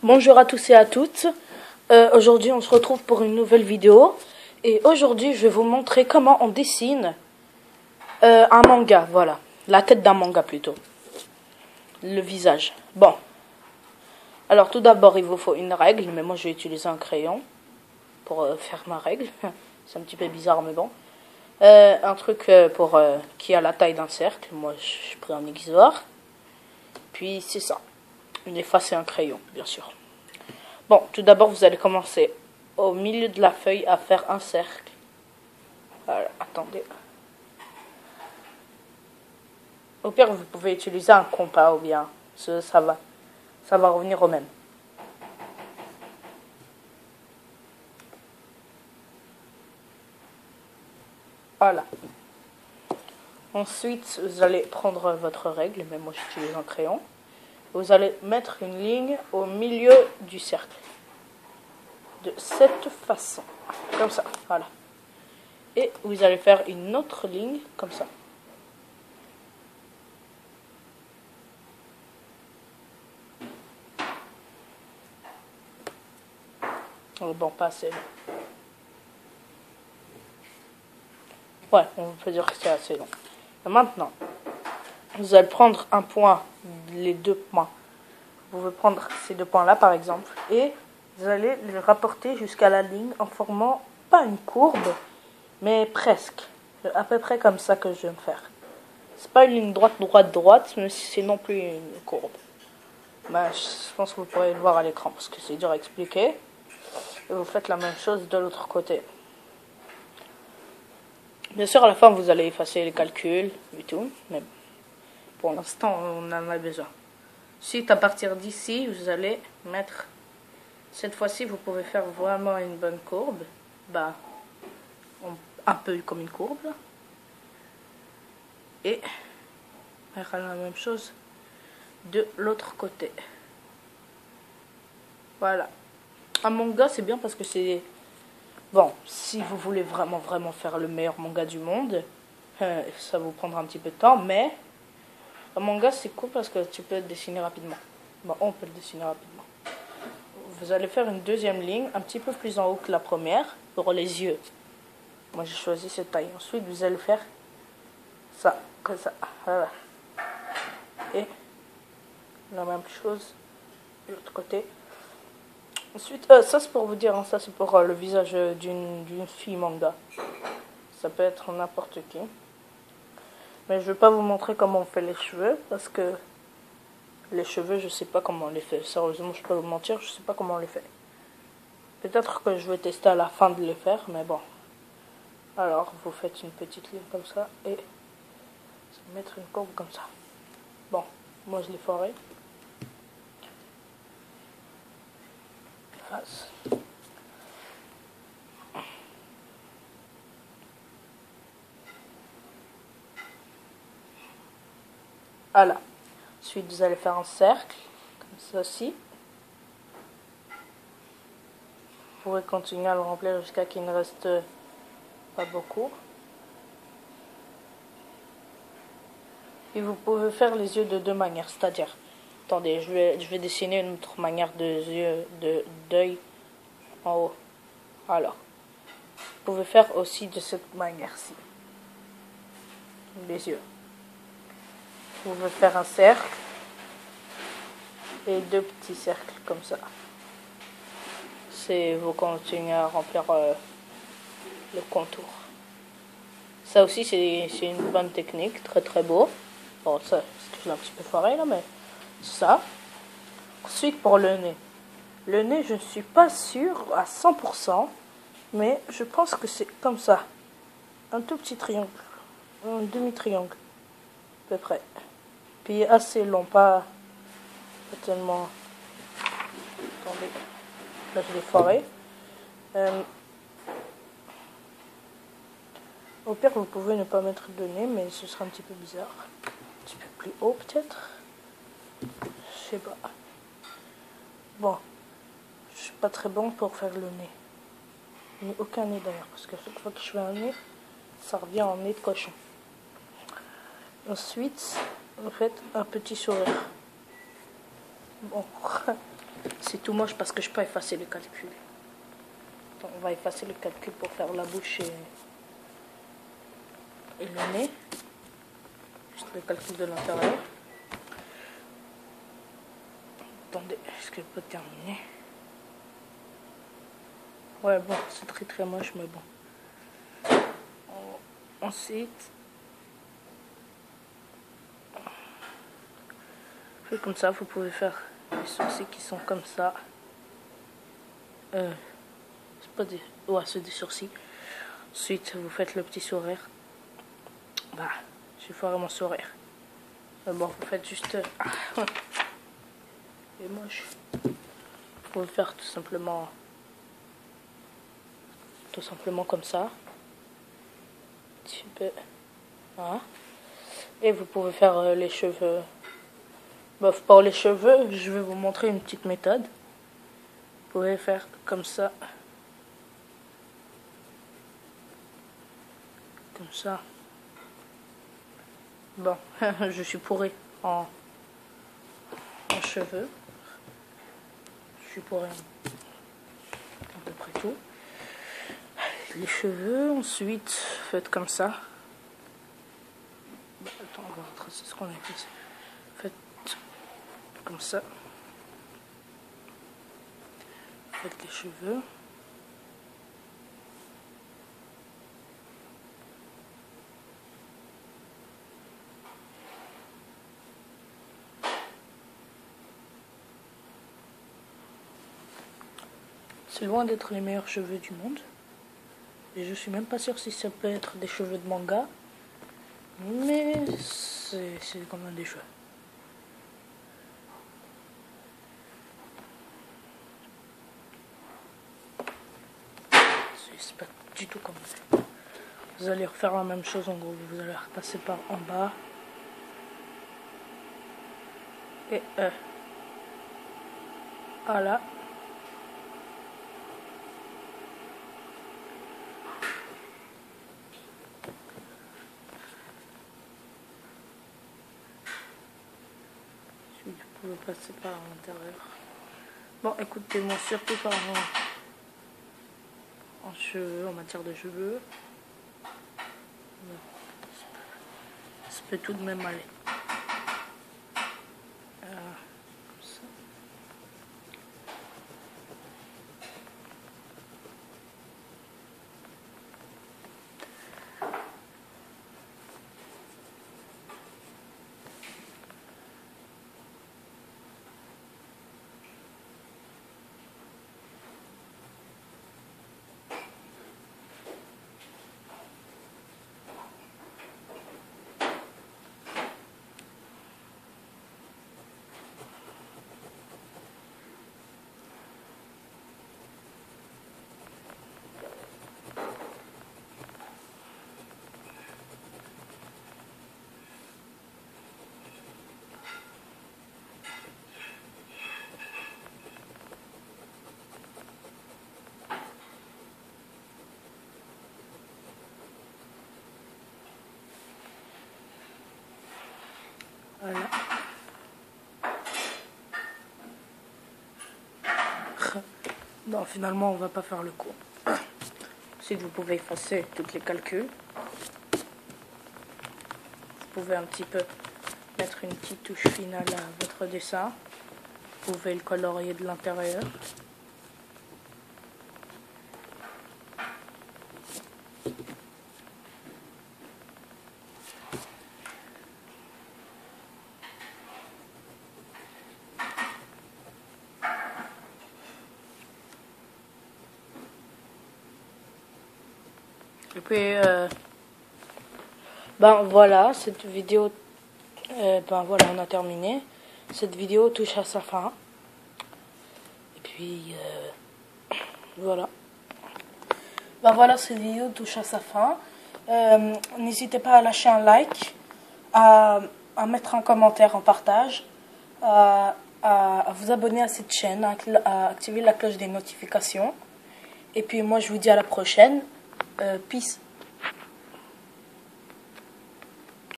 Bonjour à tous et à toutes. Aujourd'hui, on se retrouve pour une nouvelle vidéo. Et aujourd'hui, je vais vous montrer comment on dessine un manga. Voilà, la tête d'un manga plutôt. Le visage. Bon. Alors, tout d'abord, il vous faut une règle. Mais moi, je vais utiliser un crayon pour faire ma règle. C'est un petit peu bizarre, mais bon. Un truc qui a la taille d'un cercle. Moi, je pris un aiguisoir. Puis, c'est ça. Une efface et un crayon, bien sûr. Bon, tout d'abord, vous allez commencer au milieu de la feuille à faire un cercle. Voilà, attendez. Au pire, vous pouvez utiliser un compas ou bien ça va revenir au même. Voilà. Ensuite, vous allez prendre votre règle, mais moi j'utilise un crayon. Vous allez mettre une ligne au milieu du cercle. De cette façon. Comme ça, voilà. Et vous allez faire une autre ligne, comme ça. Oh, bon, pas assez. Ouais, on peut dire que c'est assez long. Et maintenant, vous allez prendre un point, les deux points. Vous pouvez prendre ces deux points-là, par exemple, et vous allez les rapporter jusqu'à la ligne en formant, pas une courbe, mais presque. À peu près comme ça que je vais me faire. C'est pas une ligne droite, mais c'est non plus une courbe. Ben, je pense que vous pourrez le voir à l'écran, parce que c'est dur à expliquer. Et vous faites la même chose de l'autre côté. Bien sûr, à la fin, vous allez effacer les calculs et tout, mais pour l'instant, on en a besoin. Ensuite, à partir d'ici, vous allez mettre... Cette fois-ci, vous pouvez faire vraiment une bonne courbe. Bah, un peu comme une courbe. Et faire la même chose de l'autre côté. Voilà. Un manga, c'est bien parce que c'est... Bon, si vous voulez vraiment faire le meilleur manga du monde, ça vous prendra un petit peu de temps, mais un manga, c'est cool parce que tu peux le dessiner rapidement. Bon, on peut le dessiner rapidement. Vous allez faire une deuxième ligne, un petit peu plus en haut que la première, pour les yeux. Moi, j'ai choisi cette taille. Ensuite, vous allez faire ça, comme ça. Voilà. Et la même chose de l'autre côté. Ensuite, ça c'est pour vous dire, hein, ça c'est pour le visage d'une fille manga. Ça peut être n'importe qui. Mais je vais pas vous montrer comment on fait les cheveux, parce que les cheveux, je sais pas comment on les fait. Sérieusement, je peux vous mentir, je sais pas comment on les fait. Peut-être que je vais tester à la fin de les faire, mais bon. Alors, vous faites une petite ligne comme ça, et mettre une courbe comme ça. Bon, moi je l'ai foiré. Face. Voilà. Ensuite, vous allez faire un cercle, comme ceci. Vous pourrez continuer à le remplir jusqu'à qu'il ne reste pas beaucoup. Et vous pouvez faire les yeux de deux manières, c'est-à-dire, attendez, je vais dessiner une autre manière de yeux, d'œil en haut. Alors, vous pouvez faire aussi de cette manière-ci, les yeux. Vous pouvez faire un cercle et deux petits cercles comme ça. Vous continuez à remplir le contour. Ça aussi, c'est une bonne technique, très beau. Bon, ça, je l'ai un petit peu foiré là, mais ça. Ensuite, pour le nez. Le nez, je ne suis pas sûre à 100%, mais je pense que c'est comme ça. Un tout petit triangle. Un demi-triangle, à peu près. Puis assez long, pas tellement... Attendez, là je l'ai foiré. Au pire, vous pouvez ne pas mettre de nez, mais ce sera un petit peu bizarre. Un petit peu plus haut, peut-être. Je sais pas. Bon, je suis pas très bon pour faire le nez. Ni aucun nez d'ailleurs, parce que chaque fois que je fais un nez, ça revient en nez de cochon. Ensuite, vous faites un petit sourire. Bon, C'est tout moche parce que je peux effacer les calculs. Donc, on va effacer le calcul pour faire la bouche et le nez. Juste le calcul de l'intérieur. Attendez, est-ce que je peux terminer? Ouais, bon, c'est très moche, mais bon. Ensuite, comme ça, vous pouvez faire les sourcils qui sont comme ça. C'est pas des... Ouais, c'est des sourcils. Ensuite, vous faites le petit sourire. Bah, j'ai foiré mon sourire. Bon, vous faites juste... Et moche. Vous pouvez faire tout simplement comme ça. Un petit peu. Voilà. Et vous pouvez faire les cheveux. Bof, pour les cheveux, je vais vous montrer une petite méthode. Vous pouvez faire comme ça. Comme ça. Bon, je suis pourrie en cheveux. Je suis pourrie à peu près tout. Les cheveux, ensuite, faites comme ça. Bon, attends, on va retracer ce qu'on a fait. Faites comme ça. Faites les cheveux. C'est loin d'être les meilleurs cheveux du monde. Et je suis même pas sûre si ça peut être des cheveux de manga. Mais c'est quand même des cheveux. C'est pas du tout comme ça. Vous allez refaire la même chose en gros. Vous allez repasser par en bas. Et voilà. Vous pouvez passer par l'intérieur. Bon, écoutez-moi surtout par en cheveux, en matière de cheveux. Ça peut tout de même aller. Comme ça. Voilà. Non, finalement, on va pas faire le coup. Ensuite, vous pouvez effacer tous les calculs. Vous pouvez un petit peu mettre une petite touche finale à votre dessin. Vous pouvez le colorier de l'intérieur. Et puis, ben voilà, cette vidéo, ben voilà, on a terminé. Cette vidéo touche à sa fin. Et puis, voilà. Ben voilà, cette vidéo touche à sa fin. N'hésitez pas à lâcher un like, à mettre un commentaire en partage, à vous abonner à cette chaîne, à activer la cloche des notifications. Et puis moi, je vous dis à la prochaine. Peace.